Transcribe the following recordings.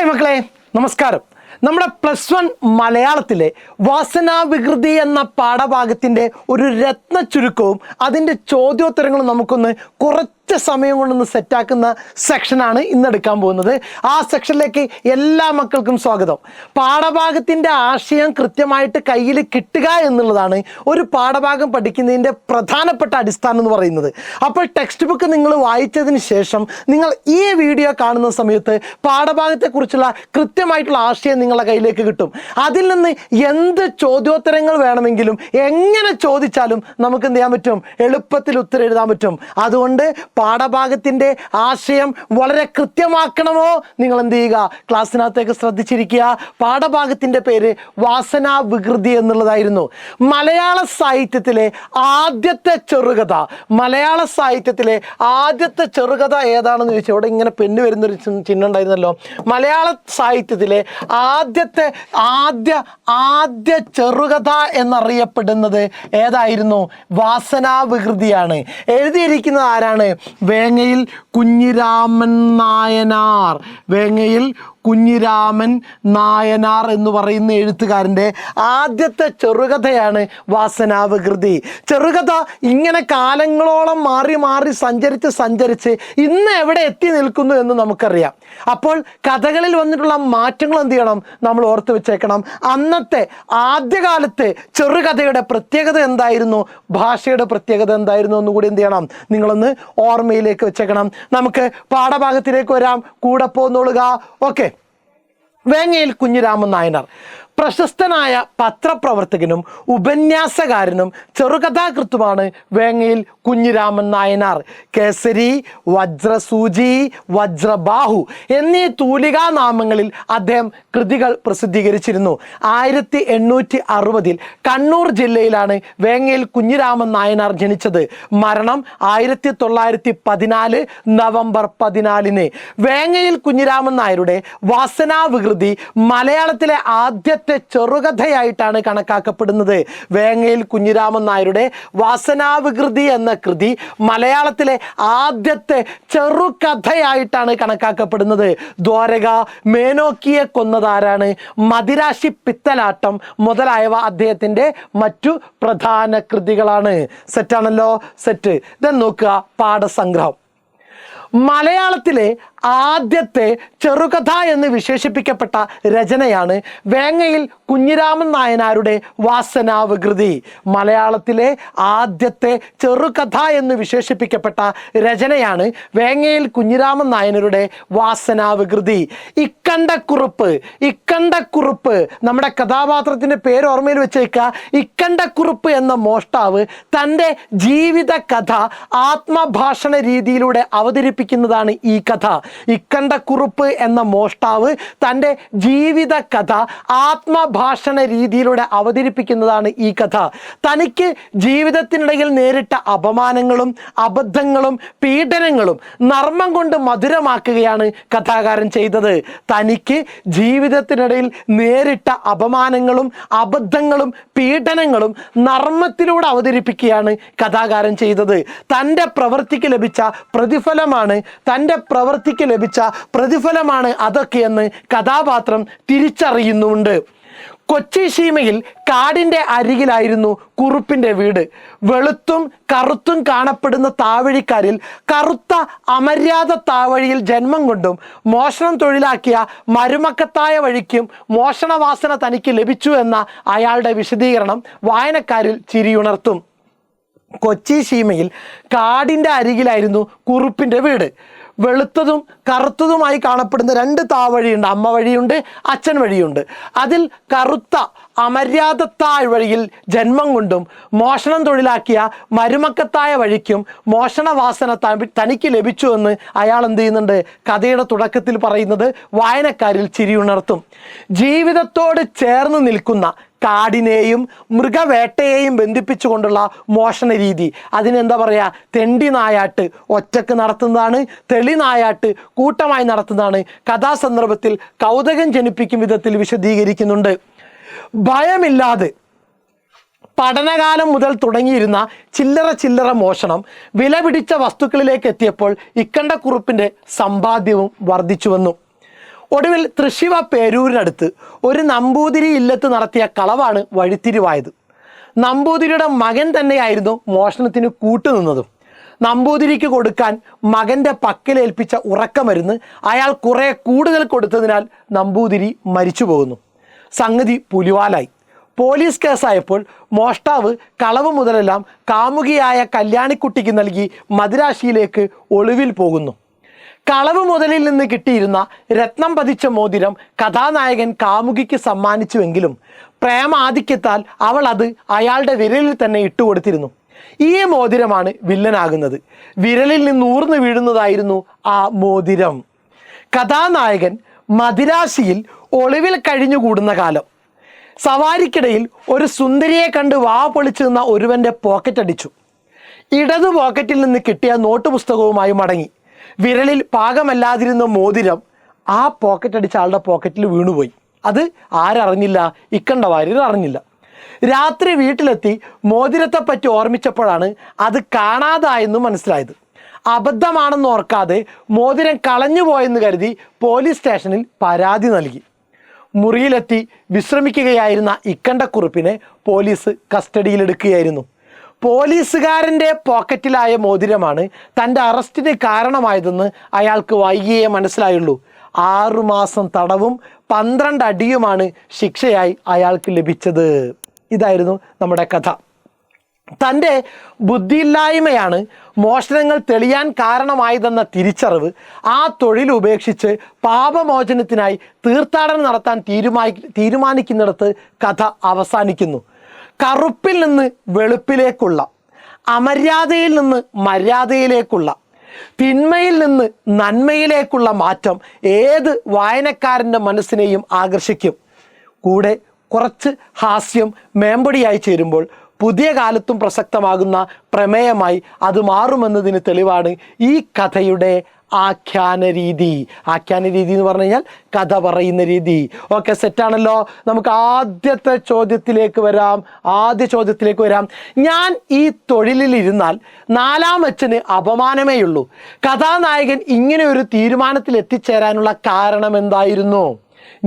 Hi മക്കളെ, നമസ്കാരം. നമ്മുടെ +1 മലയാളത്തിലെ വാസനാവികൃതി എന്ന പാഠഭാഗത്തിൻ്റെ ഒരു രത്ന ചുരുക്കവും അതിൻ്റെ ചോദ്യോത്തരങ്ങളും നമുക്കൊന്ന് കുറച്ച് സമയം കൊണ്ടൊന്ന് സെറ്റാക്കുന്ന സെക്ഷനാണ് ഇന്ന് എടുക്കാൻ പോകുന്നത്. ആ സെക്ഷനിലേക്ക് എല്ലാ മക്കൾക്കും സ്വാഗതം. പാഠഭാഗത്തിൻ്റെ ആശയം കൃത്യമായിട്ട് കയ്യിൽ കിട്ടുക എന്നുള്ളതാണ് ഒരു പാഠഭാഗം പഠിക്കുന്നതിൻ്റെ പ്രധാനപ്പെട്ട അടിസ്ഥാനം എന്ന് പറയുന്നത്. അപ്പോൾ ടെക്സ്റ്റ് ബുക്ക് നിങ്ങൾ വായിച്ചതിന് ശേഷം നിങ്ങൾ ഈ വീഡിയോ കാണുന്ന സമയത്ത് പാഠഭാഗത്തെക്കുറിച്ചുള്ള കൃത്യമായിട്ടുള്ള ആശയം നിങ്ങളുടെ കയ്യിലേക്ക് കിട്ടും. അതിൽ നിന്ന് എന്ത് ചോദ്യോത്തരങ്ങൾ വേണമെങ്കിലും എങ്ങനെ ചോദിച്ചാലും നമുക്ക് എന്ത് ചെയ്യാൻ പറ്റും, എളുപ്പത്തിൽ ഉത്തരം എഴുതാൻ പറ്റും. അതുകൊണ്ട് പാഠഭാഗത്തിൻ്റെ ആശയം വളരെ കൃത്യമാക്കണമോ, നിങ്ങൾ എന്ത് ചെയ്യുക, ക്ലാസ്സിനകത്തേക്ക് ശ്രദ്ധിച്ചിരിക്കുക. പാഠഭാഗത്തിൻ്റെ പേര് വാസനാവികൃതി എന്നുള്ളതായിരുന്നു. മലയാള സാഹിത്യത്തിലെ ആദ്യത്തെ ചെറുകഥ, മലയാള സാഹിത്യത്തിലെ ആദ്യത്തെ ചെറുകഥ ഏതാണെന്ന് ചോദിച്ചാൽ ഇവിടെ ഇങ്ങനെ പെണ്ണ് വരുന്നൊരു ചിഹ്നം ഉണ്ടായിരുന്നല്ലോ. മലയാള സാഹിത്യത്തിലെ ആദ്യ ചെറുകഥ എന്നറിയപ്പെടുന്നത് ഏതായിരുന്നു? വാസനാവികൃതിയാണ്. എഴുതിയിരിക്കുന്നത് ആരാണ്? വേങ്ങയിൽ കുഞ്ഞിരാമൻ നായനാർ. വേങ്ങയിൽ കുഞ്ഞിരാമൻ നായനാർ എന്ന് പറയുന്ന എഴുത്തുകാരൻ്റെ ആദ്യത്തെ ചെറുകഥയാണ് വാസനാവികൃതി. ചെറുകഥ ഇങ്ങനെ കാലങ്ങളോളം മാറി മാറി സഞ്ചരിച്ച് ഇന്ന് എവിടെ എത്തി നിൽക്കുന്നു എന്ന് നമുക്കറിയാം. അപ്പോൾ കഥകളിൽ വന്നിട്ടുള്ള മാറ്റങ്ങൾ എന്ത് ചെയ്യണം, നമ്മൾ ഓർത്ത് വെച്ചേക്കണം. അന്നത്തെ ആദ്യകാലത്തെ ചെറുകഥയുടെ പ്രത്യേകത എന്തായിരുന്നു, ഭാഷയുടെ പ്രത്യേകത എന്തായിരുന്നു എന്നുകൂടി എന്ത് ചെയ്യണം, നിങ്ങളൊന്ന് ഓർമ്മയിലേക്ക് വെച്ചേക്കണം. നമുക്ക് പാഠഭാഗത്തിലേക്ക് വരാം, കൂടെ പോന്നോളുക. ഓക്കെ. വേങ്ങയിൽ കുഞ്ഞിരാമൻ നായനാർ പ്രശസ്തനായ പത്രപ്രവർത്തകനും ഉപന്യാസകാരനും ചെറുകഥാകൃത്തുമാണ് വേങ്ങയിൽ കുഞ്ഞിരാമൻ നായനാർ. കേസരി, വജ്രസൂചി, വജ്രബാഹു എന്നീ തൂലികാ നാമങ്ങളിൽ അദ്ദേഹം കൃതികൾ പ്രസിദ്ധീകരിച്ചിരുന്നു. 1860 കണ്ണൂർ ജില്ലയിലാണ് വേങ്ങയിൽ കുഞ്ഞിരാമൻ നായനാർ ജനിച്ചത്. മരണം 1914 നവംബർ 14. വേങ്ങയിൽ കുഞ്ഞിരാമൻ നായരുടെ വാസനാവികൃതി മലയാളത്തിലെ ആദ്യത്തെ ചെറുകഥയായിട്ടാണ് കണക്കാക്കപ്പെടുന്നത്. വേങ്ങയിൽ കുഞ്ഞിരാമൻ നായരുടെ വാസനാവികൃതി എന്ന കൃതി മലയാളത്തിലെ ആദ്യത്തെ ചെറുകഥയായിട്ടാണ് കണക്കാക്കപ്പെടുന്നത്. ദ്വാരക, മേനോക്കിയെ കൊന്നതാരാണ്, മദിരാശി പിത്തലാട്ടം മുതലായവ അദ്ദേഹത്തിൻ്റെ മറ്റു പ്രധാന കൃതികളാണ്. സെറ്റാണല്ലോ, സെറ്റ്. ഇതെന്ന് നോക്കുക, പാഠസംഗ്രഹം. മലയാളത്തിലെ ആദ്യത്തെ ചെറുകഥ എന്ന് വിശേഷിപ്പിക്കപ്പെട്ട രചനയാണ് വേങ്ങയിൽ കുഞ്ഞിരാമൻ നായനാരുടെ വാസനാവികൃതി. മലയാളത്തിലെ ആദ്യത്തെ ചെറുകഥ എന്ന് വിശേഷിപ്പിക്കപ്പെട്ട രചനയാണ് വേങ്ങയിൽ കുഞ്ഞിരാമൻ നായനാരുടെ വാസനാവികൃതി. ഇക്കണ്ടക്കുറുപ്പ് നമ്മുടെ കഥാപാത്രത്തിൻ്റെ പേര് ഓർമ്മയിൽ വെച്ചേക്കുക. ഇക്കണ്ടക്കുറുപ്പ് എന്ന മോഷ്ടാവ് തൻ്റെ ജീവിത കഥ ആത്മഭാഷണ രീതിയിലൂടെ അവതരിപ്പിക്കുന്നതാണ് ഈ കഥ. ഇക്കണ്ടക്കുറുപ്പ് എന്ന മോഷ്ടാവ് തൻ്റെ ജീവിത കഥ ആത്മഭാഷണ രീതിയിലൂടെ അവതരിപ്പിക്കുന്നതാണ് ഈ കഥ. തനിക്ക് ജീവിതത്തിനിടയിൽ നേരിട്ട അപമാനങ്ങളും അബദ്ധങ്ങളും പീഡനങ്ങളും നർമ്മം കൊണ്ട് മധുരമാക്കുകയാണ് കഥാകാരൻ ചെയ്തത്. തനിക്ക് ജീവിതത്തിനിടയിൽ നേരിട്ട അപമാനങ്ങളും അബദ്ധങ്ങളും പീഡനങ്ങളും നർമ്മത്തിലൂടെ അവതരിപ്പിക്കുകയാണ് കഥാകാരൻ ചെയ്തത്. തൻ്റെ പ്രവൃത്തിക്ക് ലഭിച്ച പ്രതിഫലമാണ് അതൊക്കെയെന്ന് കഥാപാത്രം തിരിച്ചറിയുന്നുണ്ട്. കൊച്ചി സീമയിൽ കാടിൻ്റെ അരികിലായിരുന്നു കുറുപ്പിൻ്റെ വീട്. വെളുത്തും കറുത്തും കാണപ്പെടുന്ന താവഴിക്കാരിൽ കറുത്ത അമര്യാദ താവഴിയിൽ ജന്മം കൊണ്ടും മോഷണം തൊഴിലാക്കിയ മരുമക്കത്തായ വഴിക്കും മോഷണവാസന തനിക്ക് ലഭിച്ചു എന്ന അയാളുടെ വിശദീകരണം വായനക്കാരിൽ ചിരിയുണർത്തും. കൊച്ചി സീമയിൽ കാടിൻ്റെ അരികിലായിരുന്നു കുറുപ്പിൻ്റെ വീട്. വെളുത്തതും കറുത്തതുമായി കാണപ്പെടുന്ന 2 താവഴിയുണ്ട്. അമ്മ വഴിയുണ്ട്, അച്ഛൻ വഴിയുണ്ട്. അതിൽ കറുത്ത അമര്യാദത്തായ വഴിയിൽ ജന്മം കൊണ്ടും മോഷണം തൊഴിലാക്കിയ മരുമക്കത്തായ വഴിക്കും മോഷണവാസന തനിക്ക് ലഭിച്ചു എന്ന് അയാൾ എന്ത് ചെയ്യുന്നുണ്ട്, കഥയുടെ തുടക്കത്തിൽ പറയുന്നത് വായനക്കാരിൽ ചിരിയുണർത്തും. ജീവിതത്തോട് ചേർന്ന് നിൽക്കുന്ന കാടിനെയും മൃഗവേട്ടയെയും ബന്ധിപ്പിച്ചുകൊണ്ടുള്ള മോഷണ രീതി, അതിനെന്താ പറയുക, തെണ്ടി നായാട്ട് ഒറ്റക്ക് നടത്തുന്നതാണ്, തെളി നായാട്ട് കൂട്ടമായി നടത്തുന്നതാണ്. കഥാസന്ദർഭത്തിൽ കൗതുകം ജനിപ്പിക്കും വിധത്തിൽ വിശദീകരിക്കുന്നുണ്ട്. ഭയമില്ലാതെ പഠനകാലം മുതൽ തുടങ്ങിയിരുന്ന ചില്ലറ മോഷണം വില പിടിച്ച വസ്തുക്കളിലേക്ക് എത്തിയപ്പോൾ ഇക്കണ്ടക്കുറുപ്പിൻ്റെ സമ്പാദ്യവും വർദ്ധിച്ചു വന്നു. ഒടുവിൽ തൃശ്ശിവ പേരൂരിനടുത്ത് ഒരു നമ്പൂതിരി ഇല്ലത്ത് നടത്തിയ കളവാണ് വഴിത്തിരിവായത്. നമ്പൂതിരിയുടെ മകൻ തന്നെയായിരുന്നു മോഷണത്തിന് കൂട്ടുനിന്നതും. നമ്പൂതിരിക്ക് കൊടുക്കാൻ മകൻ്റെ പക്കലേൽപ്പിച്ച ഉറക്കമരുന്ന് അയാൾ കുറെ കൂടുതൽ കൊടുത്തതിനാൽ നമ്പൂതിരി മരിച്ചു പോകുന്നു. സംഗതി പുലിവാലായി. പോലീസ് കേസായപ്പോൾ മോഷ്ടാവ് കളവ് മുതലെല്ലാം കാമുകിയായ കല്യാണിക്കുട്ടിക്ക് നൽകി മദിരാശിയിലേക്ക് ഒളിവിൽ പോകുന്നു. കളവ് മുതലിൽ നിന്ന് കിട്ടിയിരുന്ന രത്നം പതിച്ച മോതിരം കഥാനായകൻ കാമുകിക്ക് സമ്മാനിച്ചുവെങ്കിലും പ്രേമാധിക്യത്താൽ അവൾ അത് അയാളുടെ വിരലിൽ തന്നെ ഇട്ടുകൊടുത്തിരുന്നു. ഈ മോതിരമാണ് വില്ലനാകുന്നത്. വിരലിൽ നിന്ന് ഊർന്നു വീഴുന്നതായിരുന്നു ആ മോതിരം. കഥാനായകൻ മദിരാശിയിൽ ഒളിവിൽ കഴിഞ്ഞുകൂടുന്ന കാലം. സവാരിക്കിടയിൽ ഒരു സുന്ദരിയെ കണ്ട് വാ പൊളിച്ചു നിന്ന ഒരുവൻ്റെ പോക്കറ്റ് അടിച്ചു. ഇടതു പോക്കറ്റിൽ നിന്ന് കിട്ടിയ നോട്ട് പുസ്തകവുമായി മടങ്ങി. വിരലിൽ പാകമല്ലാതിരുന്ന മോതിരം ആ പോക്കറ്റ് അടിച്ച ആളുടെ പോക്കറ്റിൽ വീണുപോയി. അത് ആരറിഞ്ഞില്ല? ഇക്കണ്ട വാര്യർ അറിഞ്ഞില്ല. രാത്രി വീട്ടിലെത്തി മോതിരത്തെപ്പറ്റി ഓർമ്മിച്ചപ്പോഴാണ് അത് കാണാതായെന്ന് മനസ്സിലായത്. അബദ്ധമാണെന്ന് ഓർക്കാതെ മോതിരം കളഞ്ഞുപോയെന്ന് കരുതി പോലീസ് സ്റ്റേഷനിൽ പരാതി നൽകി. മുറിയിലെത്തി വിശ്രമിക്കുകയായിരുന്ന ഇക്കണ്ടക്കുറുപ്പിനെ പോലീസ് കസ്റ്റഡിയിലെടുക്കുകയായിരുന്നു. പോലീസുകാരൻ്റെ പോക്കറ്റിലായ മോതിരമാണ് തൻ്റെ അറസ്റ്റിന് കാരണമായതെന്ന് അയാൾക്ക് വൈകിയേ മനസ്സിലായുള്ളൂ. 6 മാസം തടവും 12 അടിയുമാണ് ശിക്ഷയായി അയാൾക്ക് ലഭിച്ചത്. ഇതായിരുന്നു നമ്മുടെ കഥ. തൻ്റെ ബുദ്ധിയില്ലായ്മയാണ് മോഷണങ്ങൾ തെളിയാൻ കാരണമായതെന്ന തിരിച്ചറിവ് ആ തൊഴിൽ ഉപേക്ഷിച്ച് പാപമോചനത്തിനായി തീർത്ഥാടനം നടത്താൻ തീരുമാനിക്കുന്നിടത്ത് കഥ അവസാനിക്കുന്നു. കറുപ്പിൽ നിന്ന് വെളുപ്പിലേക്കുള്ള, അമര്യാദയിൽ നിന്ന് മര്യാദയിലേക്കുള്ള, തിന്മയിൽ നിന്ന് നന്മയിലേക്കുള്ള മാറ്റം ഏത് വായനക്കാരൻ്റെ മനസ്സിനെയും ആകർഷിക്കും. കൂടെ കുറച്ച് ഹാസ്യം മേമ്പൊടിയായി ചേരുമ്പോൾ പുതിയ കാലത്തും പ്രസക്തമാകുന്ന പ്രമേയമായി അത് മാറുമെന്നതിന് തെളിവാണ് ഈ കഥയുടെ ആഖ്യാന രീതി. ആഖ്യാന രീതി എന്ന് പറഞ്ഞു കഴിഞ്ഞാൽ കഥ പറയുന്ന രീതി. ഓക്കെ, സെറ്റാണല്ലോ. നമുക്ക് ആദ്യ ചോദ്യത്തിലേക്ക് വരാം. ഞാൻ ഈ തൊഴിലിലിരുന്നാൽ 4-ാം അച്ഛന് അപമാനമേയുള്ളൂ. കഥാനായകൻ ഇങ്ങനെ ഒരു തീരുമാനത്തിൽ എത്തിച്ചേരാനുള്ള കാരണം എന്തായിരുന്നു?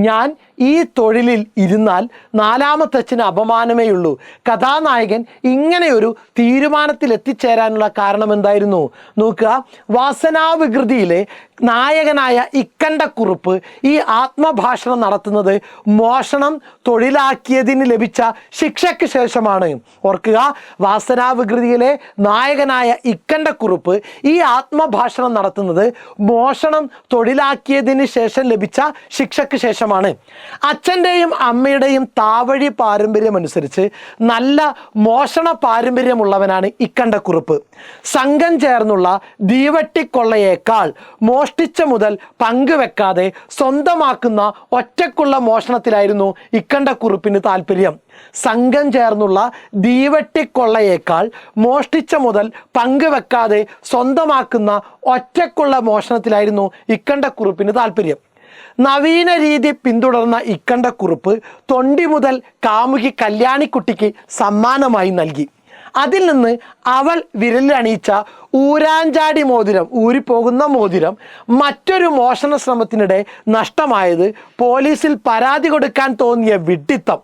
ഞാൻ ഈ തൊഴിലിൽ ഇരുന്നാൽ 4-ാമത്തെ അച്ഛന് അപമാനമേയുള്ളൂ. കഥാനായകൻ ഇങ്ങനെയൊരു തീരുമാനത്തിൽ എത്തിച്ചേരാനുള്ള കാരണം എന്തായിരുന്നു? നോക്കുക, വാസനാവികൃതിയിലെ നായകനായ ഇക്കണ്ടക്കുറുപ്പ് ഈ ആത്മഭാഷണം നടത്തുന്നത് മോഷണം തൊഴിലാക്കിയതിന് ലഭിച്ച ശിക്ഷയ്ക്ക് ശേഷമാണ്. ഓർക്കുക, വാസനാവികൃതിയിലെ നായകനായ ഇക്കണ്ടക്കുറുപ്പ് ഈ ആത്മഭാഷണം നടത്തുന്നത് മോഷണം തൊഴിലാക്കിയതിന് ശേഷം ലഭിച്ച ശിക്ഷയ്ക്ക് ശേഷമാണ്. അച്ഛൻ്റെയും അമ്മയുടെയും താവഴി പാരമ്പര്യം അനുസരിച്ച് നല്ല മോഷണ പാരമ്പര്യമുള്ളവനാണ് ഇക്കണ്ടക്കുറുപ്പ്. സംഘം ചേർന്നുള്ള ദീവട്ടിക്കൊള്ളയേക്കാൾ മോഷ്ടിച്ച മുതൽ പങ്കുവെക്കാതെ സ്വന്തമാക്കുന്ന ഒറ്റക്കുള്ള മോഷണത്തിലായിരുന്നു ഇക്കണ്ടക്കുറുപ്പിന് താല്പര്യം. സംഘം ചേർന്നുള്ള ദീവട്ടിക്കൊള്ളയേക്കാൾ മോഷ്ടിച്ച മുതൽ പങ്കുവെക്കാതെ സ്വന്തമാക്കുന്ന ഒറ്റക്കുള്ള മോഷണത്തിലായിരുന്നു ഇക്കണ്ടക്കുറുപ്പിന് താല്പര്യം. നവീന രീതി പിന്തുടർന്ന ഇക്കണ്ടക്കുറുപ്പ് തൊണ്ടി മുതൽ കാമുകി കല്യാണിക്കുട്ടിക്ക് സമ്മാനമായി നൽകി. അതിൽ നിന്ന് അവൾ വിരലിലണിയിച്ച ഊരാഞ്ചാടി മോതിരം, ഊരിപ്പോകുന്ന മോതിരം മറ്റൊരു മോഷണ ശ്രമത്തിനിടെ നഷ്ടമായത് പോലീസിൽ പരാതി കൊടുക്കാൻ തോന്നിയ വിഡ്ഢിത്തം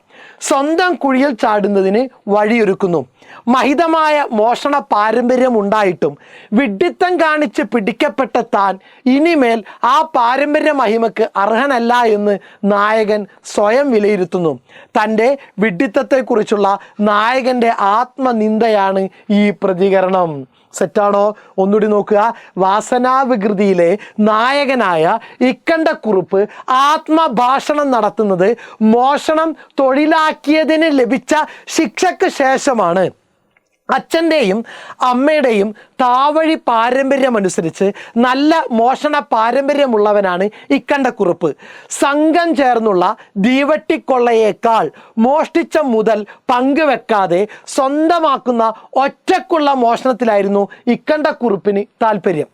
സ്വന്തം കുഴിയിൽ ചാടുന്നതിന് വഴിയൊരുക്കുന്നു. മഹിതമായ മോഷണ പാരമ്പര്യം ഉണ്ടായിട്ടും വിഡ്ഢിത്തം കാണിച്ച് പിടിക്കപ്പെട്ട താൻ ഇനിമേൽ ആ പാരമ്പര്യ മഹിമയ്ക്ക് അർഹനല്ല എന്ന് നായകൻ സ്വയം വിലയിരുത്തുന്നു. തൻ്റെ വിഡ്ഢിത്തത്തെക്കുറിച്ചുള്ള നായകൻ്റെ ആത്മനിന്ദയാണ് ഈ പ്രതികരണം. സെറ്റാണോ? ഒന്നുകൂടി നോക്കുക. വാസനാവികൃതിയിലെ നായകനായ ഇക്കണ്ടക്കുറുപ്പ് ആത്മഭാഷണം നടത്തുന്നത് മോഷണം തൊഴിലാക്കിയതിന് ലഭിച്ച ശിക്ഷയ്ക്ക് ശേഷമാണ്. അച്ഛൻ്റെയും അമ്മയുടെയും താവഴി പാരമ്പര്യമനുസരിച്ച് നല്ല മോഷണ പാരമ്പര്യമുള്ളവനാണ് ഇക്കണ്ടക്കുറുപ്പ്. സംഘം ചേർന്നുള്ള ദീവട്ടിക്കൊള്ളയേക്കാൾ മോഷ്ടിച്ച മുതൽ പങ്കുവെക്കാതെ സ്വന്തമാക്കുന്ന ഒറ്റക്കുള്ള മോഷണത്തിലായിരുന്നു ഇക്കണ്ടക്കുറുപ്പിന് താല്പര്യം.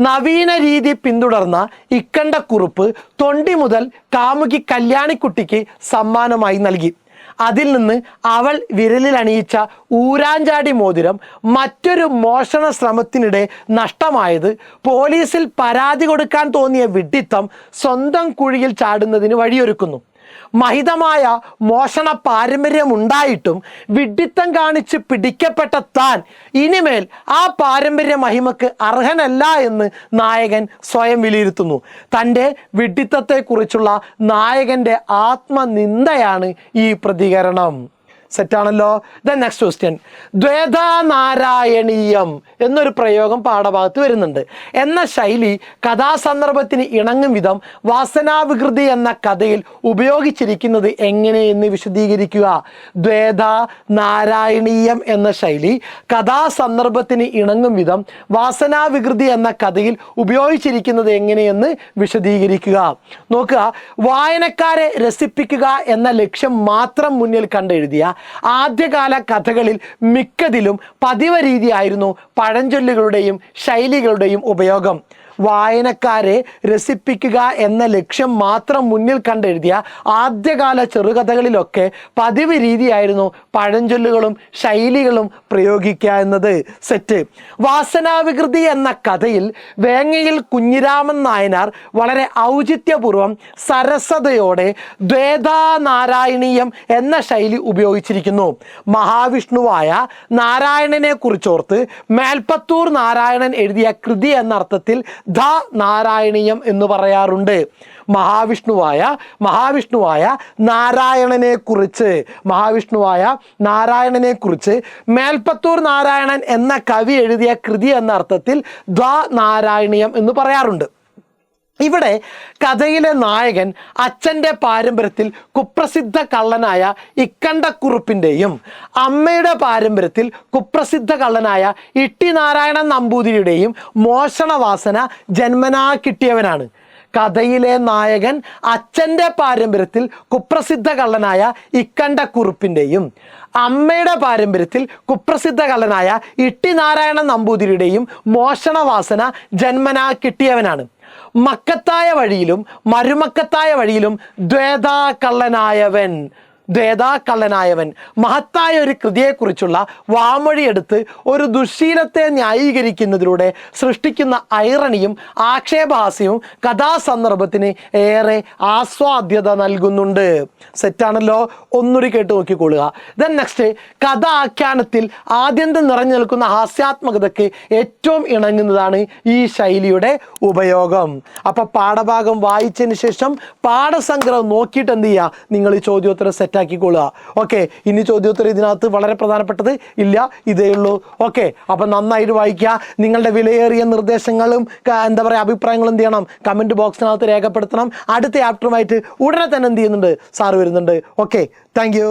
നവീന രീതി പിന്തുടർന്ന ഇക്കണ്ടക്കുറുപ്പ് തൊണ്ടി മുതൽ കാമുകി കല്യാണിക്കുട്ടിക്ക് സമ്മാനമായി നൽകി. അതിൽ നിന്ന് അവൾ വിരലിൽ അണിയിച്ച ഊരാഞ്ചാടി മോതിരം മറ്റൊരു മോഷണ ശ്രമത്തിനിടെ നഷ്ടമായത് പോലീസിൽ പരാതി കൊടുക്കാൻ തോന്നിയ വിഡ്ഢിത്തം സ്വന്തം കുഴിയിൽ ചാടുന്നതിന് വഴിയൊരുക്കുന്നു. മഹിതമായ മോഷണ പാരമ്പര്യമുണ്ടായിട്ടും വിഡ്ഢിത്തം കാണിച്ച് പിടിക്കപ്പെട്ട താൻ ഇനിമേൽ ആ പാരമ്പര്യ മഹിമക്ക് അർഹനല്ല എന്ന് നായകൻ സ്വയം വിലയിരുത്തുന്നു. തൻ്റെ വിഡ്ഢിത്തത്തെക്കുറിച്ചുള്ള നായകൻ്റെ ആത്മനിന്ദയാണ് ഈ പ്രതികരണം. സെറ്റാണല്ലോ. ദ നെക്സ്റ്റ് ക്വസ്റ്റ്യൻ, ദ്വേധാനാരായണീയം എന്നൊരു പ്രയോഗം പാഠഭാഗത്ത് വരുന്നുണ്ട്. എന്ന ശൈലി കഥാസന്ദർഭത്തിന് ഇണങ്ങും വിധം വാസനാവികൃതി എന്ന കഥയിൽ ഉപയോഗിച്ചിരിക്കുന്നത് എങ്ങനെയെന്ന് വിശദീകരിക്കുക. ദ്വേധാനാരായണീയം എന്ന ശൈലി കഥാസന്ദർഭത്തിന് ഇണങ്ങും വിധം വാസനാവികൃതി എന്ന കഥയിൽ ഉപയോഗിച്ചിരിക്കുന്നത് എങ്ങനെയെന്ന് വിശദീകരിക്കുക. നോക്കുക, വായനക്കാരെ രസിപ്പിക്കുക എന്ന ലക്ഷ്യം മാത്രം മുന്നിൽ കണ്ടെഴുതിയ ആദ്യകാല കഥകളിൽ മിക്കതിലും പതിവ് രീതിയായിരുന്നു പഴഞ്ചൊല്ലുകളുടെയും ശൈലികളുടെയും ഉപയോഗം. വായനക്കാരെ രസിപ്പിക്കുക എന്ന ലക്ഷ്യം മാത്രം മുന്നിൽ കണ്ടെഴുതിയ ആദ്യകാല ചെറുകഥകളിലൊക്കെ പതിവ് രീതിയായിരുന്നു പഴഞ്ചൊല്ലുകളും ശൈലികളും പ്രയോഗിക്കുക എന്നത്. സെറ്റ്. വാസനാവികൃതി എന്ന കഥയിൽ വേങ്ങയിൽ കുഞ്ഞിരാമൻ നായനാർ വളരെ ഔചിത്യപൂർവം സരസതയോടെ ദ്വേധാനാരായണീയം എന്ന ശൈലി ഉപയോഗിച്ചിരിക്കുന്നു. മഹാവിഷ്ണുവായ നാരായണനെ കുറിച്ചോർത്ത് മേൽപ്പത്തൂർ നാരായണൻ എഴുതിയ കൃതി എന്ന അർത്ഥത്തിൽ ധ നാരായണീയം എന്ന് പറയാറുണ്ട്. മഹാവിഷ്ണുവായ നാരായണനെ കുറിച്ച് മേൽപ്പത്തൂർ നാരായണൻ എന്ന കവി എഴുതിയ കൃതി എന്ന അർത്ഥത്തിൽ ധ നാരായണീയം എന്ന് പറയാറുണ്ട്. ഇവിടെ കഥയിലെ നായകൻ അച്ഛൻ്റെ പാരമ്പര്യത്തിൽ കുപ്രസിദ്ധ കള്ളനായ ഇക്കണ്ടക്കുറുപ്പിൻ്റെയും അമ്മയുടെ പാരമ്പര്യത്തിൽ കുപ്രസിദ്ധ കള്ളനായ ഇട്ടി നാരായണൻ നമ്പൂതിരിയുടെയും മോഷണവാസന ജന്മനാ കിട്ടിയവനാണ്. കഥയിലെ നായകൻ അച്ഛൻ്റെ പാരമ്പര്യത്തിൽ കുപ്രസിദ്ധ കള്ളനായ ഇക്കണ്ടക്കുറുപ്പിൻ്റെയും അമ്മയുടെ പാരമ്പര്യത്തിൽ കുപ്രസിദ്ധ കള്ളനായ ഇട്ടി നാരായണൻ നമ്പൂതിരിയുടെയും മോഷണവാസന ജന്മനാ കിട്ടിയവനാണ്. മക്കത്തായ വഴിയിലും മരുമക്കത്തായ വഴിയിലും ദ്വേധാകള്ളനായവൻ മഹത്തായ ഒരു കൃതിയെക്കുറിച്ചുള്ള വാമൊഴിയെടുത്ത് ഒരു ദുശ്ശീലത്തെ ന്യായീകരിക്കുന്നതിലൂടെ സൃഷ്ടിക്കുന്ന ഐറണിയും ആക്ഷേപഹാസ്യവും കഥാസന്ദർഭത്തിന് ഏറെ ആസ്വാദ്യത നൽകുന്നുണ്ട്. സെറ്റാണല്ലോ. ഒന്നുകൂടി കേട്ട് നോക്കിക്കൊള്ളുക. ദെൻ നെക്സ്റ്റ്, കഥ ആഖ്യാനത്തിൽ ആദ്യന്തം നിറഞ്ഞു നിൽക്കുന്ന ഹാസ്യാത്മകതയ്ക്ക് ഏറ്റവും ഇണങ്ങുന്നതാണ് ഈ ശൈലിയുടെ ഉപയോഗം. അപ്പം പാഠഭാഗം വായിച്ചതിന് ശേഷം പാഠസംഗ്രഹം നോക്കിയിട്ട് എന്ത് ചെയ്യുക, നിങ്ങൾ ഈ ചോദ്യോത്തരം സെറ്റാക്കിക്കൊള്ളുക. ഓക്കെ, ഇനി ചോദ്യോത്തരം ഇതിനകത്ത് വളരെ പ്രധാനപ്പെട്ടത് ഇല്ല, ഇതേ ഉള്ളൂ. ഓക്കെ, അപ്പം നന്നായിട്ട് വായിക്കുക. നിങ്ങളുടെ വിലയേറിയ നിർദ്ദേശങ്ങളും അഭിപ്രായങ്ങളും എന്ത് ചെയ്യണം, കമൻറ്റ് ബോക്സിനകത്ത് രേഖപ്പെടുത്തണം. അടുത്ത ചാപ്റ്ററുമായിട്ട് ഉടനെ തന്നെ എന്ത് ചെയ്യുന്നുണ്ട്, സാറ് വരുന്നുണ്ട്. Okay, thank you.